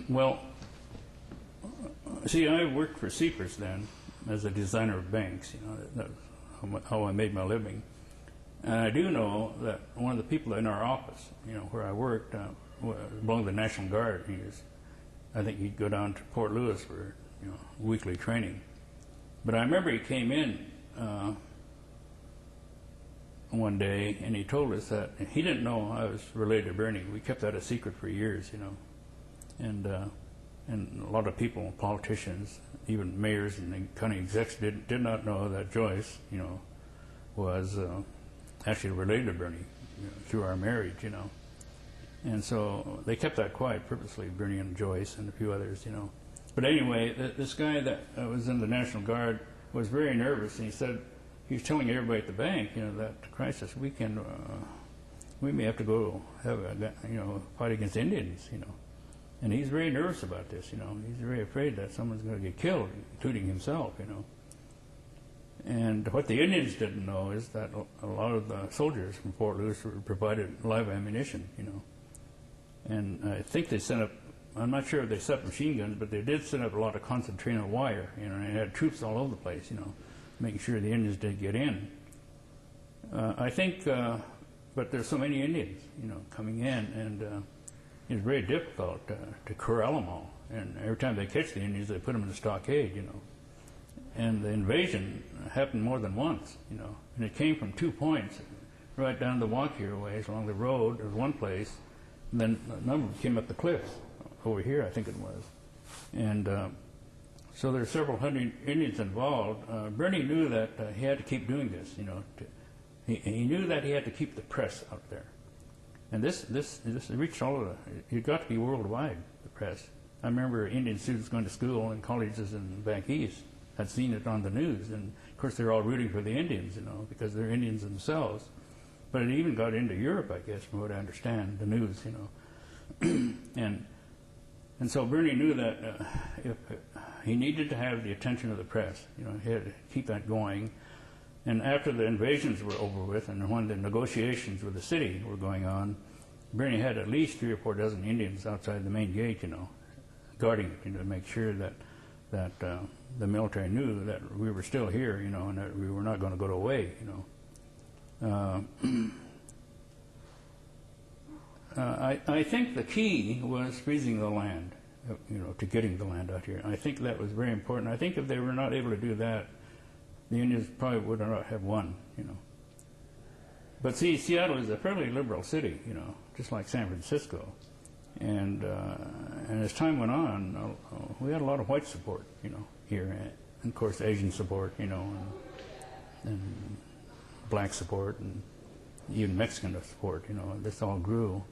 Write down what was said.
Well, see, I worked for CPRS then as a designer of banks. You know, that's how I made my living. And I do know that one of the people in our office, you know, where I worked, belonged to the National Guard. I think he'd go down to Port Louis for, you know, weekly training. But I remember he came in one day and he told us that he didn't know I was related to Bernie. We kept that a secret for years, you know. And a lot of people, politicians, even mayors and the county execs did not know that Joyce, you know, was actually related to Bernie, you know, through our marriage, you know. And so they kept that quiet purposely, Bernie and Joyce and a few others, you know. But anyway, this guy that was in the National Guard was very nervous, and he was telling everybody at the bank, you know, that crisis weekend, we may have to go have a, you know, fight against Indians, you know. And he's very nervous about this, you know. He's very afraid that someone's going to get killed, including himself, you know. And what the Indians didn't know is that a lot of the soldiers from Fort Lewis were provided live ammunition, you know. And I think they sent up, I'm not sure if they set up machine guns, but they did set up a lot of concentrated wire, you know, and they had troops all over the place, you know, making sure the Indians didn't get in. I think, but there's so many Indians, you know, coming in, and it's very difficult to corral them all. And every time they catch the Indians, they put them in a stockade, you know. And the invasion happened more than once, you know. And it came from 2 points, right down the Waukeer ways along the road. There was one place, and then a number came up the cliffs over here, I think it was. And so there's several hundred Indians involved. Bernie knew that he had to keep doing this, you know. He knew that he had to keep the press out there. And this reached all of it got to be worldwide, the press. I remember Indian students going to school and colleges in back east had seen it on the news, and of course they're all rooting for the Indians, you know, because they're Indians themselves. But it even got into Europe, I guess, from what I understand, the news, you know. And so Bernie knew that if he needed to have the attention of the press, you know, he had to keep that going. And after the invasions were over with, and when the negotiations with the city were going on, Bernie had at least 3 or 4 dozen Indians outside the main gate, you know, guarding it, you know, to make sure that the military knew that we were still here, you know, and that we were not going to go away, you know. I think the key was freezing the land, you know, to getting the land out here. I think that was very important. I think if they were not able to do that, the Indians probably would not have won, you know. But see, Seattle is a fairly liberal city, you know, just like San Francisco. And as time went on, we had a lot of white support, you know, here. And of course, Asian support, you know, and black support, and even Mexican support, you know. This all grew.